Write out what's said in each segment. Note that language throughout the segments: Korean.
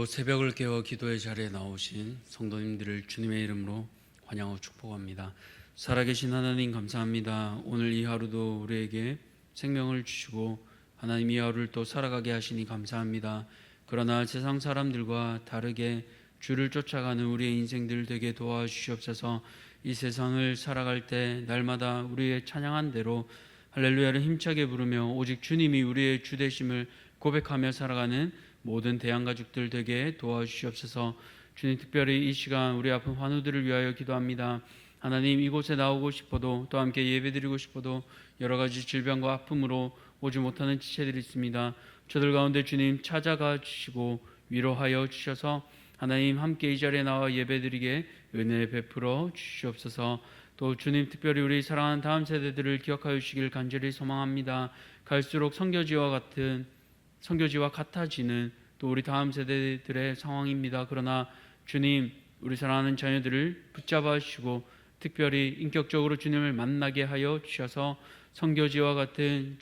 오늘도 새벽을 깨워 기도의 자리에 나오신 성도님들을 주님의 이름으로 환영하고 축복합니다. 살아계신 하나님 감사합니다. 오늘 이 하루도 우리에게 생명을 주시고 하나님 이 하루를 또 살아가게 하시니 감사합니다. 그러나 세상 사람들과 다르게 주를 쫓아가는 우리의 인생들 되게 도와주시옵소서. 이 세상을 살아갈 때 날마다 우리의 찬양한 대로 할렐루야를 힘차게 부르며 오직 주님이 우리의 주 되심을 고백하며 살아가는 모든 대한가족들 되게 도와주시옵소서. 주님, 특별히 이 시간 우리 아픈 환우들을 위하여 기도합니다. 하나님, 이곳에 나오고 싶어도 또 함께 예배드리고 싶어도 여러 가지 질병과 아픔으로 오지 못하는 지체들이 있습니다. 저들 가운데 주님 찾아가 주시고 위로하여 주셔서 하나님 함께 이 자리에 나와 예배드리게 은혜 베풀어 주시옵소서. 또 주님, 특별히 우리 사랑하는 다음 세대들을 기억하여 주시길 간절히 소망합니다. 갈수록 선교지와 같아지는 또 우리 다음 세대들의 상황입니다. 그러나 주님, 우리 사랑하는 자녀들을 붙잡아 주시고 특별히 인격적으로 주님을 만나게 하여 주셔서 선교지와 같은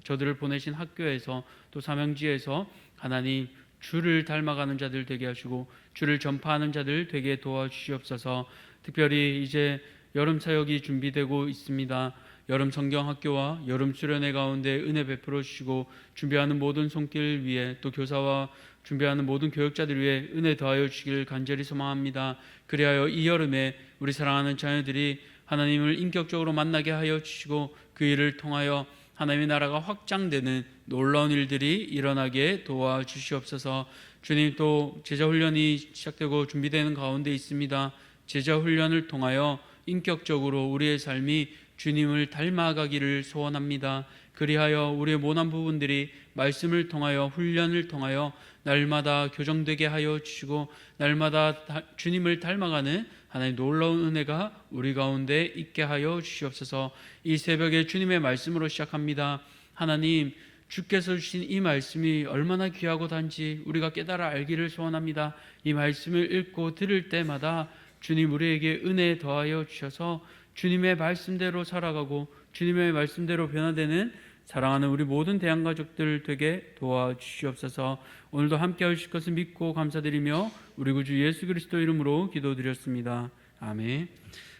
저들을 보내신 학교에서 또 사명지에서 하나님 주를 닮아가는 자들 되게 하시고 주를 전파하는 자들 되게 도와주시옵소서. 특별히 이제 여름 사역이 준비되고 있습니다. 여름 성경학교와 여름 수련회 가운데 은혜 베풀어 주시고 준비하는 모든 손길 위에 또 교사와 준비하는 모든 교육자들 위해 은혜 더하여 주시길 간절히 소망합니다. 그리하여 이 여름에 우리 사랑하는 자녀들이 하나님을 인격적으로 만나게 하여 주시고 그 일을 통하여 하나님의 나라가 확장되는 놀라운 일들이 일어나게 도와주시옵소서. 주님, 또 제자훈련이 시작되고 준비되는 가운데 있습니다. 제자훈련을 통하여 인격적으로 우리의 삶이 주님을 닮아가기를 소원합니다. 그리하여 우리의 모난 부분들이 말씀을 통하여 훈련을 통하여 날마다 교정되게 하여 주시고 날마다 주님을 닮아가는 하나님의 놀라운 은혜가 우리 가운데 있게 하여 주시옵소서. 이 새벽에 주님의 말씀으로 시작합니다. 하나님, 주께서 주신 이 말씀이 얼마나 귀하고 단지 우리가 깨달아 알기를 소원합니다. 이 말씀을 읽고 들을 때마다 주님 우리에게 은혜 더하여 주셔서 주님의 말씀대로 살아가고 주님의 말씀대로 변화되는 사랑하는 우리 모든 대한가족들 되게 도와주시옵소서. 오늘도 함께 하실 것을 믿고 감사드리며 우리 구주 예수 그리스도 이름으로 기도드렸습니다. 아멘.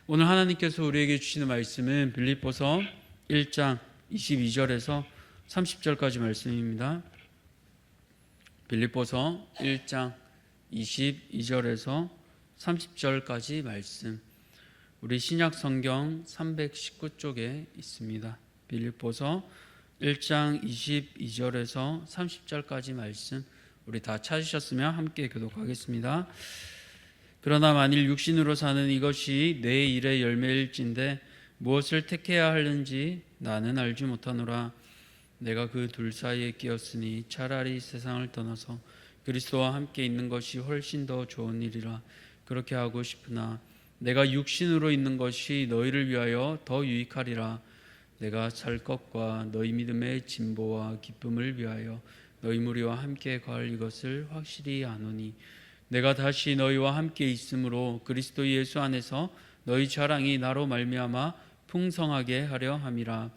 오늘 하나님께서 우리에게 주시는 말씀은 빌립보서 1장 22절에서 30절까지 말씀입니다. 빌립보서 1장 22절에서 30절까지 말씀, 우리 신약 성경 319쪽에 있습니다. 빌립보서 1장 22절에서 30절까지 말씀, 우리 다 찾으셨으면 함께 교독하겠습니다. 그러나 만일 육신으로 사는 이것이 내 일의 열매일진데 무엇을 택해야 하는지 나는 알지 못하노라. 내가 그 둘 사이에 끼었으니 차라리 세상을 떠나서 그리스도와 함께 있는 것이 훨씬 더 좋은 일이라. 그렇게 하고 싶으나 내가 육신으로 있는 것이 너희를 위하여 더 유익하리라. 내가 살 것과 너희 믿음의 진보와 기쁨을 위하여 너희 무리와 함께 거할 이것을 확실히 아노니 내가 다시 너희와 함께 있으므로 그리스도 예수 안에서 너희 자랑이 나로 말미암아 풍성하게 하려 함이라.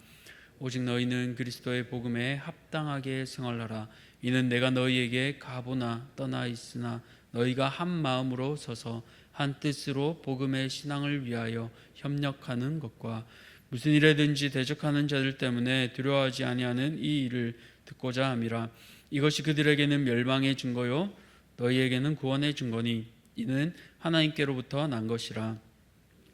오직 너희는 그리스도의 복음에 합당하게 생활하라. 이는 내가 너희에게 가보나 떠나 있으나 너희가 한 마음으로 서서 한 뜻으로 복음의 신앙을 위하여 협력하는 것과 무슨 일에든지 대적하는 자들 때문에 두려워하지 아니하는 이 일을 듣고자 함이라. 이것이 그들에게는 멸망의 증거요 너희에게는 구원의 증거니 이는 하나님께로부터 난 것이라.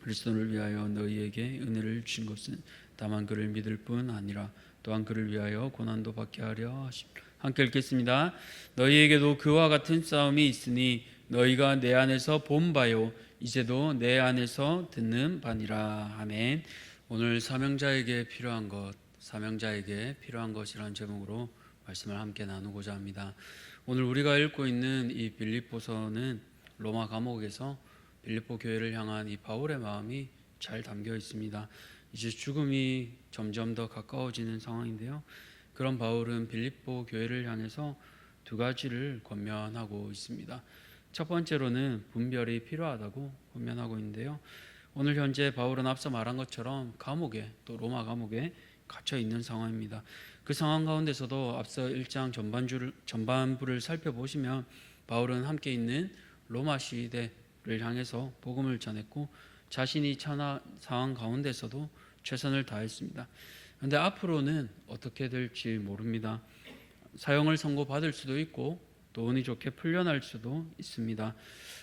그리스도를 위하여 너희에게 은혜를 주신 것은 다만 그를 믿을 뿐 아니라 또한 그를 위하여 고난도 받게 하려 하십니다. 함께 읽겠습니다. 너희에게도 그와 같은 싸움이 있으니 너희가 내 안에서 본 바요 이제도 내 안에서 듣는 바니라. 아멘. 오늘 사명자에게 필요한 것이라는 제목으로 말씀을 함께 나누고자 합니다. 오늘 우리가 읽고 있는 이 빌립보서는 로마 감옥에서 빌립보 교회를 향한 이 바울의 마음이 잘 담겨 있습니다. 이제 죽음이 점점 더 가까워지는 상황인데요. 그런 바울은 빌립보 교회를 향해서 두 가지를 권면하고 있습니다. 첫 번째로는 분별이 필요하다고 권면하고 있는데요. 오늘 현재 바울은 앞서 말한 것처럼 감옥에, 또 로마 감옥에 갇혀 있는 상황입니다. 그 상황 가운데서도 앞서 1장 전반부를 살펴보시면 바울은 함께 있는 로마 시대를 향해서 복음을 전했고 자신이 처한 상황 가운데서도 최선을 다했습니다. 그런데 앞으로는 어떻게 될지 모릅니다. 사형을 선고받을 수도 있고 또 운이 좋게 풀려날 수도 있습니다.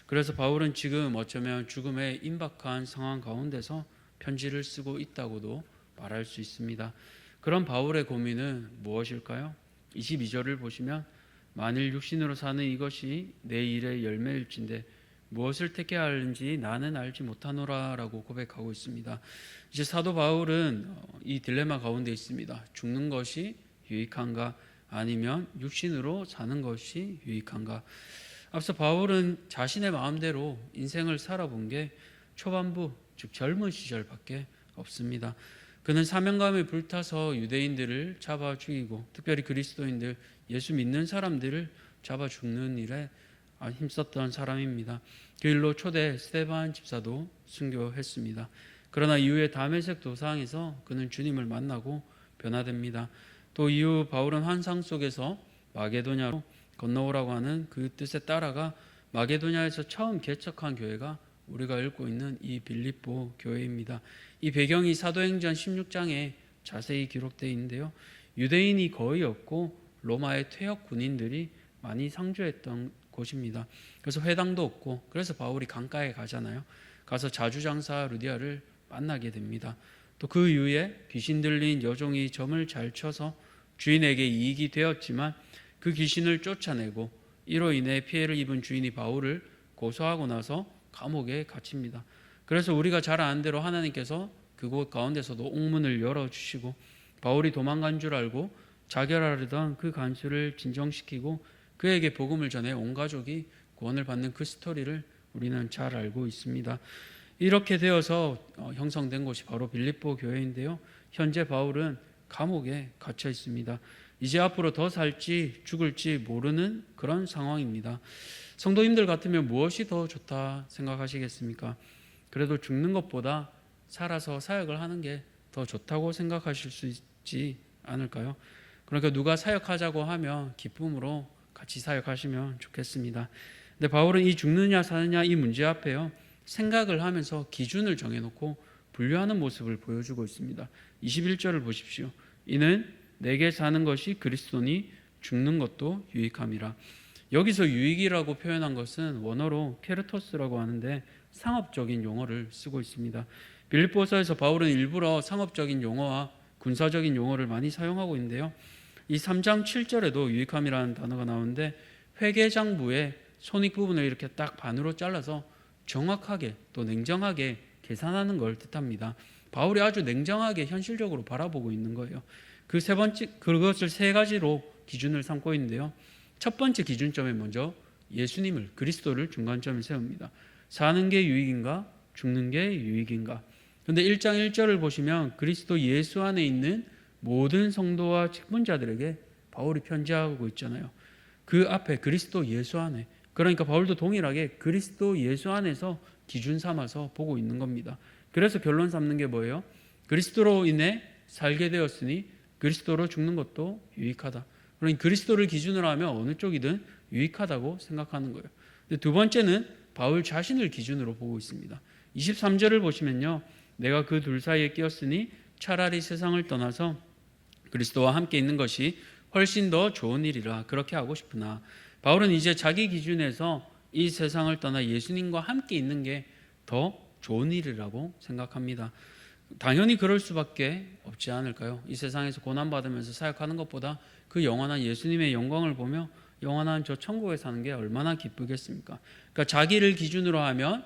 그래서 바울은 지금 어쩌면 죽음에 임박한 상황 가운데서 편지를 쓰고 있다고도 말할 수 있습니다. 그런 바울의 고민은 무엇일까요? 22절을 보시면 만일 육신으로 사는 이것이 내 일의 열매일진데 무엇을 택해야 하는지 나는 알지 못하노라 라고 고백하고 있습니다. 이제 사도 바울은 이 딜레마 가운데 있습니다. 죽는 것이 유익한가 아니면 육신으로 사는 것이 유익한가. 앞서 바울은 자신의 마음대로 인생을 살아본 게 초반부 즉 젊은 시절밖에 없습니다. 그는 사명감에 불타서 유대인들을 잡아 죽이고 특별히 그리스도인들 예수 믿는 사람들을 잡아 죽는 일에 힘썼던 사람입니다. 그 일로 초대 스데반 집사도 순교했습니다. 그러나 이후에 다메섹 도상에서 그는 주님을 만나고 변화됩니다. 또 이후 바울은 환상 속에서 마게도냐로 건너오라고 하는 그 뜻에 따라가 마게도냐에서 처음 개척한 교회가 우리가 읽고 있는 이 빌립보 교회입니다. 이 배경이 사도행전 16장에 자세히 기록되어 있는데요. 유대인이 거의 없고 로마의 퇴역 군인들이 많이 상주했던 곳입니다. 그래서 회당도 없고 그래서 바울이 강가에 가잖아요. 가서 자주장사 루디아를 만나게 됩니다. 또 그 이후에 귀신 들린 여종이 점을 잘 쳐서 주인에게 이익이 되었지만 그 귀신을 쫓아내고 이로 인해 피해를 입은 주인이 바울을 고소하고 나서 감옥에 갇힙니다. 그래서 우리가 잘 아는 대로 하나님께서 그곳 가운데서도 옥문을 열어주시고 바울이 도망간 줄 알고 자결하려던 그 간수를 진정시키고 그에게 복음을 전해 온 가족이 구원을 받는 그 스토리를 우리는 잘 알고 있습니다. 이렇게 되어서 형성된 곳이 바로 빌립보 교회인데요. 현재 바울은 감옥에 갇혀 있습니다. 이제 앞으로 더 살지 죽을지 모르는 그런 상황입니다. 성도님들 같으면 무엇이 더 좋다 생각하시겠습니까? 그래도 죽는 것보다 살아서 사역을 하는 게 더 좋다고 생각하실 수 있지 않을까요? 그러니까 누가 사역하자고 하면 기쁨으로 같이 사역하시면 좋겠습니다. 근데 바울은 이 죽느냐 사느냐 이 문제 앞에요. 생각을 하면서 기준을 정해놓고 분류하는 모습을 보여주고 있습니다. 21절을 보십시오. 이는 내게 사는 것이 그리스도니 죽는 것도 유익함이라. 여기서 유익이라고 표현한 것은 원어로 케르토스라고 하는데 상업적인 용어를 쓰고 있습니다. 빌립보서에서 바울은 일부러 상업적인 용어와 군사적인 용어를 많이 사용하고 있는데요. 이 3장 7절에도 유익함이라는 단어가 나오는데 회계장부의 손익 부분을 이렇게 딱 반으로 잘라서 정확하게 또 냉정하게 계산하는 걸 뜻합니다. 바울이 아주 냉정하게 현실적으로 바라보고 있는 거예요. 그것을 세 가지로 기준을 삼고 있는데요. 첫 번째 기준점에 먼저 예수님을 그리스도를 중간점에 세웁니다. 사는 게 유익인가 죽는 게 유익인가. 그런데 1장 1절을 보시면 그리스도 예수 안에 있는 모든 성도와 직분자들에게 바울이 편지하고 있잖아요. 그 앞에 그리스도 예수 안에, 그러니까 바울도 동일하게 그리스도 예수 안에서 기준 삼아서 보고 있는 겁니다. 그래서 결론 삼는 게 뭐예요? 그리스도로 인해 살게 되었으니 그리스도로 죽는 것도 유익하다. 그러니 그리스도를 기준으로 하면 어느 쪽이든 유익하다고 생각하는 거예요. 근데 두 번째는 바울 자신을 기준으로 보고 있습니다. 23절을 보시면요. 내가 그 둘 사이에 끼었으니 차라리 세상을 떠나서 그리스도와 함께 있는 것이 훨씬 더 좋은 일이라 그렇게 하고 싶으나 바울은 이제 자기 기준에서 이 세상을 떠나 예수님과 함께 있는 게 더 좋은 일이라고 생각합니다. 당연히 그럴 수밖에 없지 않을까요? 이 세상에서 고난받으면서 사역하는 것보다 그 영원한 예수님의 영광을 보며 영원한 저 천국에 사는 게 얼마나 기쁘겠습니까? 그러니까 자기를 기준으로 하면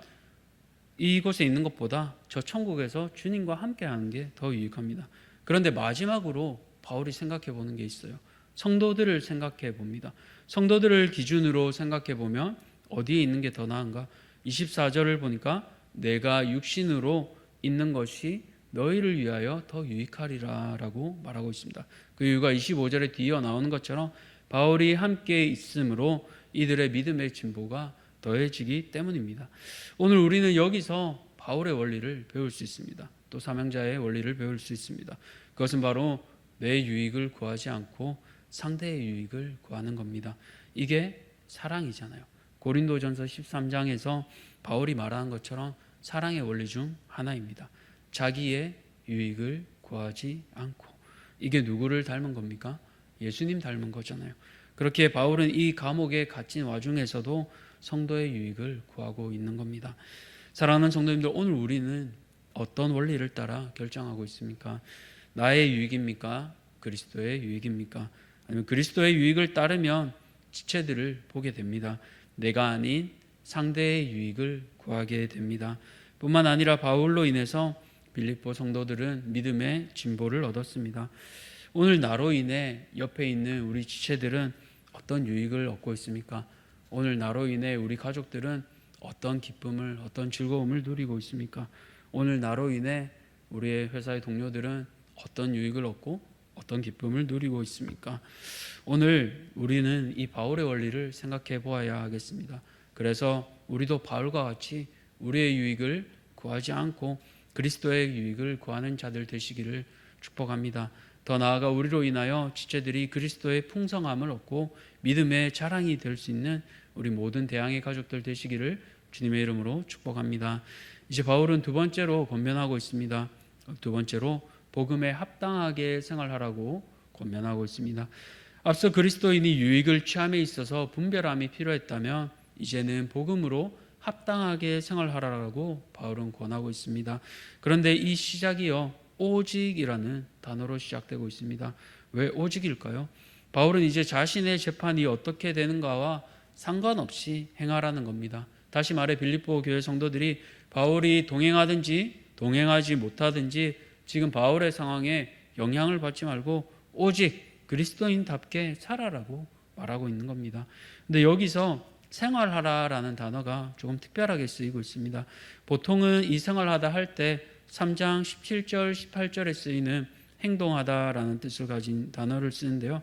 이곳에 있는 것보다 저 천국에서 주님과 함께 하는 게 더 유익합니다. 그런데 마지막으로 바울이 생각해 보는 게 있어요. 성도들을 생각해 봅니다. 성도들을 기준으로 생각해 보면 어디에 있는 게 더 나은가? 24절을 보니까 내가 육신으로 있는 것이 너희를 위하여 더 유익하리라 라고 말하고 있습니다. 그 이유가 25절에 뒤이어 나오는 것처럼 바울이 함께 있으므로 이들의 믿음의 진보가 더해지기 때문입니다. 오늘 우리는 여기서 바울의 원리를 배울 수 있습니다. 또 사명자의 원리를 배울 수 있습니다. 그것은 바로 내 유익을 구하지 않고 상대의 유익을 구하는 겁니다. 이게 사랑이잖아요. 고린도전서 13장에서 바울이 말한 것처럼 사랑의 원리 중 하나입니다. 자기의 유익을 구하지 않고. 이게 누구를 닮은 겁니까? 예수님 닮은 거잖아요. 그렇게 바울은 이 감옥에 갇힌 와중에서도 성도의 유익을 구하고 있는 겁니다. 사랑하는 성도님들, 오늘 우리는 어떤 원리를 따라 결정하고 있습니까? 나의 유익입니까? 그리스도의 유익입니까? 아니면 그리스도의 유익을 따르면 지체들을 보게 됩니다. 내가 아닌 상대의 유익을 구하게 됩니다. 뿐만 아니라 바울로 인해서 빌립보 성도들은 믿음의 진보를 얻었습니다. 오늘 나로 인해 옆에 있는 우리 지체들은 어떤 유익을 얻고 있습니까? 오늘 나로 인해 우리 가족들은 어떤 기쁨을, 어떤 즐거움을 누리고 있습니까? 오늘 나로 인해 우리의 회사의 동료들은 어떤 유익을 얻고 어떤 기쁨을 누리고 있습니까? 오늘 우리는 이 바울의 원리를 생각해 보아야 하겠습니다. 그래서 우리도 바울과 같이 우리의 유익을 구하지 않고 그리스도의 유익을 구하는 자들 되시기를 축복합니다. 더 나아가 우리로 인하여 지체들이 그리스도의 풍성함을 얻고 믿음의 자랑이 될 수 있는 우리 모든 대항의 가족들 되시기를 주님의 이름으로 축복합니다. 이제 바울은 두 번째로 권면하고 있습니다. 두 번째로 복음에 합당하게 생활하라고 권면하고 있습니다. 앞서 그리스도인이 유익을 취함에 있어서 분별함이 필요했다면 이제는 복음으로 합당하게 생활하라고 바울은 권하고 있습니다. 그런데 이 시작이요, 오직이라는 단어로 시작되고 있습니다. 왜 오직일까요? 바울은 이제 자신의 재판이 어떻게 되는가와 상관없이 행하라는 겁니다. 다시 말해 빌립보 교회 성도들이 바울이 동행하든지 동행하지 못하든지 지금 바울의 상황에 영향을 받지 말고 오직 그리스도인답게 살아라고 말하고 있는 겁니다. 근데 여기서 생활하라라는 단어가 조금 특별하게 쓰이고 있습니다. 보통은 이 생활하다 할 때 3장 17절 18절에 쓰이는 행동하다라는 뜻을 가진 단어를 쓰는데요.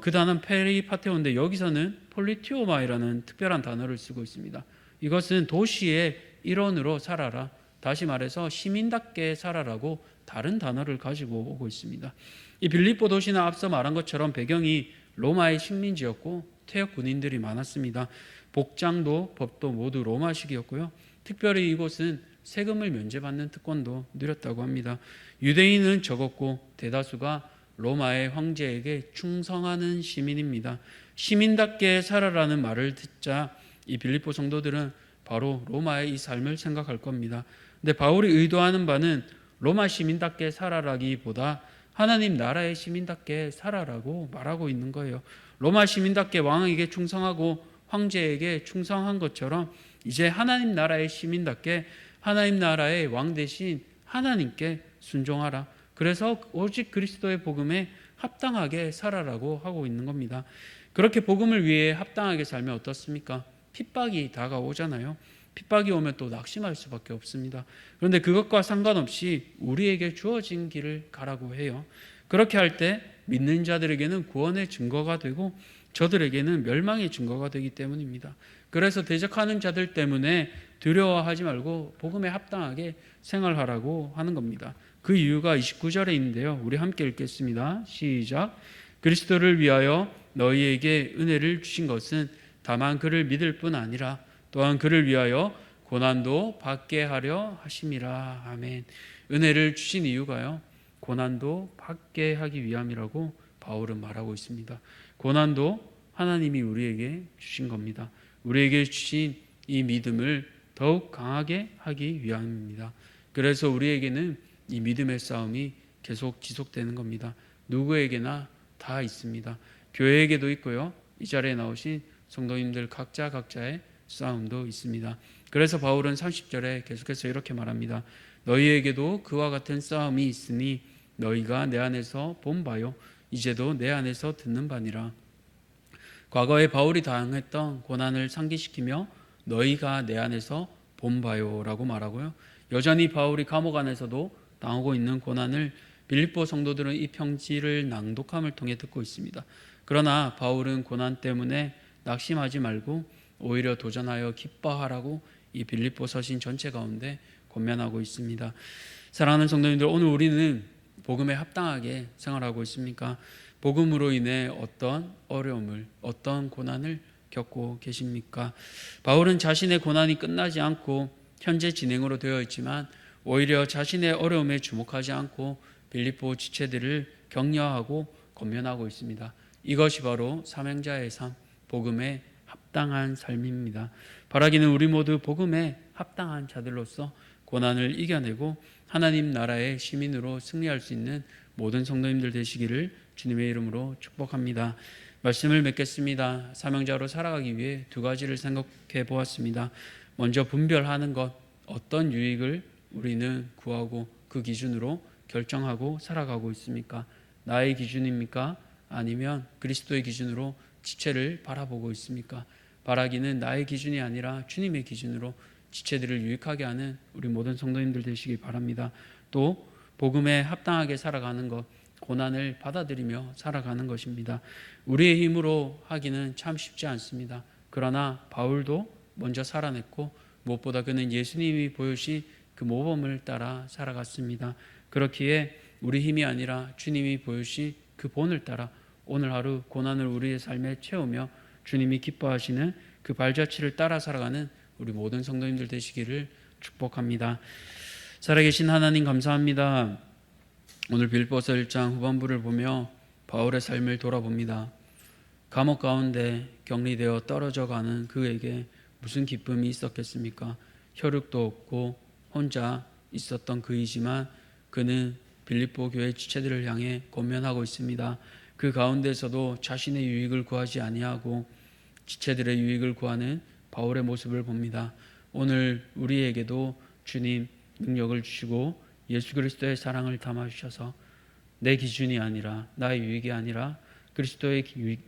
그 단어는 페리파테오인데 여기서는 폴리티오마이라는 특별한 단어를 쓰고 있습니다. 이것은 도시의 일원으로 살아라, 다시 말해서 시민답게 살아라고 다른 단어를 가지고 오고 있습니다. 이 빌립보 도시는 앞서 말한 것처럼 배경이 로마의 식민지였고 퇴역 군인들이 많았습니다. 복장도 법도 모두 로마식이었고요. 특별히 이곳은 세금을 면제받는 특권도 누렸다고 합니다. 유대인은 적었고 대다수가 로마의 황제에게 충성하는 시민입니다. 시민답게 살아라는 말을 듣자 이 빌립보 성도들은 바로 로마의 이 삶을 생각할 겁니다. 근데 바울이 의도하는 바는 로마 시민답게 살아라기보다 하나님 나라의 시민답게 살아라고 말하고 있는 거예요. 로마 시민답게 왕에게 충성하고 황제에게 충성한 것처럼 이제 하나님 나라의 시민답게 하나님 나라의 왕 대신 하나님께 순종하라. 그래서 오직 그리스도의 복음에 합당하게 살아라고 하고 있는 겁니다. 그렇게 복음을 위해 합당하게 살면 어떻습니까? 핍박이 다가오잖아요. 핍박이 오면 또 낙심할 수밖에 없습니다. 그런데 그것과 상관없이 우리에게 주어진 길을 가라고 해요. 그렇게 할 때 믿는 자들에게는 구원의 증거가 되고 저들에게는 멸망의 증거가 되기 때문입니다. 그래서 대적하는 자들 때문에 두려워하지 말고 복음에 합당하게 생활하라고 하는 겁니다. 그 이유가 29절에 있는데요. 우리 함께 읽겠습니다. 시작. 그리스도를 위하여 너희에게 은혜를 주신 것은 다만 그를 믿을 뿐 아니라 또한 그를 위하여 고난도 받게 하려 하심이라. 아멘. 은혜를 주신 이유가요, 고난도 받게 하기 위함이라고 바울은 말하고 있습니다. 고난도 하나님이 우리에게 주신 겁니다. 우리에게 주신 이 믿음을 더욱 강하게 하기 위함입니다. 그래서 우리에게는 이 믿음의 싸움이 계속 지속되는 겁니다. 누구에게나 다 있습니다. 교회에게도 있고요, 이 자리에 나오신 성도님들 각자의 싸움도 있습니다. 그래서 바울은 30절에 계속해서 이렇게 말합니다. 너희에게도 그와 같은 싸움이 있으니 너희가 내 안에서 본 바요 이제도 내 안에서 듣는 바니라. 과거에 바울이 당했던 고난을 상기시키며 너희가 내 안에서 본 바요 라고 말하고요, 여전히 바울이 감옥 안에서도 당하고 있는 고난을 빌립보 성도들은 이 편지를 낭독함을 통해 듣고 있습니다. 그러나 바울은 고난 때문에 낙심하지 말고 오히려 도전하여 기뻐하라고 이 빌립보 서신 전체 가운데 권면하고 있습니다. 사랑하는 성도님들, 오늘 우리는 복음에 합당하게 생활하고 있습니까? 복음으로 인해 어떤 어려움을, 어떤 고난을 겪고 계십니까? 바울은 자신의 고난이 끝나지 않고 현재 진행으로 되어 있지만 오히려 자신의 어려움에 주목하지 않고 빌립보 지체들을 격려하고 권면하고 있습니다. 이것이 바로 사명자의 삶, 복음에 합당한 삶입니다. 바라기는 우리 모두 복음에 합당한 자들로서 고난을 이겨내고 하나님 나라의 시민으로 승리할 수 있는 모든 성도님들 되시기를 주님의 이름으로 축복합니다. 말씀을 맺겠습니다. 사명자로 살아가기 위해 두 가지를 생각해 보았습니다. 먼저 분별하는 것, 어떤 유익을 우리는 구하고 그 기준으로 결정하고 살아가고 있습니까? 나의 기준입니까? 아니면 그리스도의 기준으로 지체를 바라보고 있습니까? 바라기는 나의 기준이 아니라 주님의 기준으로 지체들을 유익하게 하는 우리 모든 성도님들 되시기 바랍니다. 또 복음에 합당하게 살아가는 것, 고난을 받아들이며 살아가는 것입니다. 우리의 힘으로 하기는 참 쉽지 않습니다. 그러나 바울도 먼저 살아냈고 무엇보다 그는 예수님이 보여주신 그 모범을 따라 살아갔습니다. 그렇기에 우리 힘이 아니라 주님이 보여주신 그 본을 따라 오늘 하루 고난을 우리의 삶에 채우며 주님이 기뻐하시는 그 발자취를 따라 살아가는 우리 모든 성도님들 되시기를 축복합니다. 살아계신 하나님 감사합니다. 오늘 빌립보서 1장 후반부를 보며 바울의 삶을 돌아봅니다. 감옥 가운데 격리되어 떨어져 가는 그에게 무슨 기쁨이 있었겠습니까? 혈육도 없고 혼자 있었던 그이지만 그는 빌립보 교회 지체들을 향해 권면하고 있습니다. 그 가운데서도 자신의 유익을 구하지 아니하고 지체들의 유익을 구하는 바울의 모습을 봅니다. 오늘 우리에게도 주님 능력을 주시고 예수 그리스도의 사랑을 담아 주셔서 내 기준이 아니라 나의 유익이 아니라 그리스도의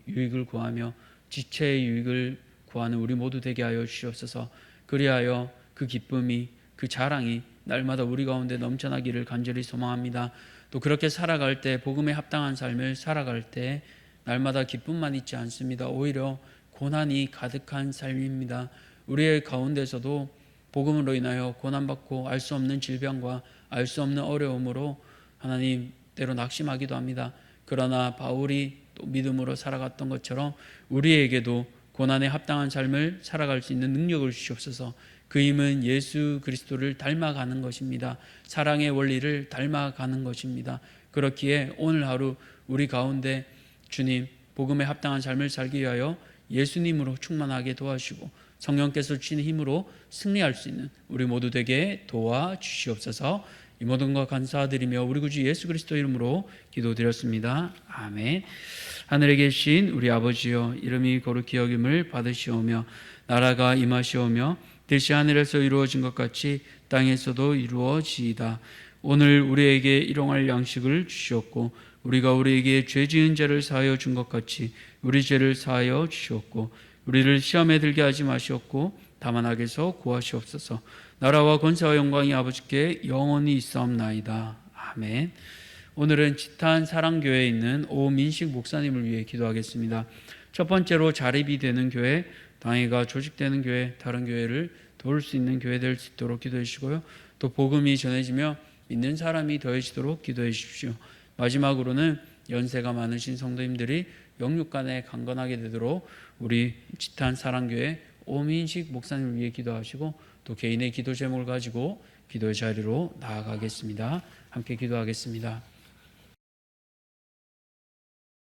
유익을 구하며 지체의 유익을 구하는 우리 모두 되게 하여 주시옵소서. 그리하여 그 기쁨이 그 자랑이 날마다 우리 가운데 넘쳐나기를 간절히 소망합니다. 또 그렇게 살아갈 때 복음에 합당한 삶을 살아갈 때 날마다 기쁨만 있지 않습니다. 오히려 고난이 가득한 삶입니다. 우리의 가운데서도 복음으로 인하여 고난받고 알 수 없는 질병과 알 수 없는 어려움으로 하나님 때로 낙심하기도 합니다. 그러나 바울이 또 믿음으로 살아갔던 것처럼 우리에게도 고난에 합당한 삶을 살아갈 수 있는 능력을 주시옵소서. 그 힘은 예수 그리스도를 닮아가는 것입니다. 사랑의 원리를 닮아가는 것입니다. 그렇기에 오늘 하루 우리 가운데 주님 복음에 합당한 삶을 살기 위하여 예수님으로 충만하게 도와주시고 성령께서 주시는 힘으로 승리할 수 있는 우리 모두 되게 도와주시옵소서. 이 모든 것 감사드리며 우리 구주 예수 그리스도 이름으로 기도드렸습니다. 아멘. 하늘에 계신 우리 아버지여, 이름이 거룩히 여김을 받으시오며 나라가 임하시오며 뜻이 하늘에서 이루어진 것 같이 땅에서도 이루어지이다. 오늘 우리에게 일용할 양식을 주시옵고 우리가 우리에게 죄 지은 자를 사하여 준 것 같이 우리 죄를 사하여 주시옵고 우리를 시험에 들게 하지 마시옵고 다만 악에서 구하시옵소서. 나라와 권세와 영광이 아버지께 영원히 있사옵나이다. 아멘. 오늘은 지탄 사랑교회에 있는 오민식 목사님을 위해 기도하겠습니다. 첫 번째로 자립이 되는 교회, 당회가 조직되는 교회, 다른 교회를 도울 수 있는 교회 될 수 있도록 기도해 주시고요. 또 복음이 전해지며 믿는 사람이 더해지도록 기도해 주십시오. 마지막으로는 연세가 많으신 성도님들이 영육간에 강건하게 되도록 우리 지탄 사랑교회 오민식 목사님을 위해 기도하시고 또 개인의 기도 제목을 가지고 기도의 자리로 나아가겠습니다. 함께 기도하겠습니다.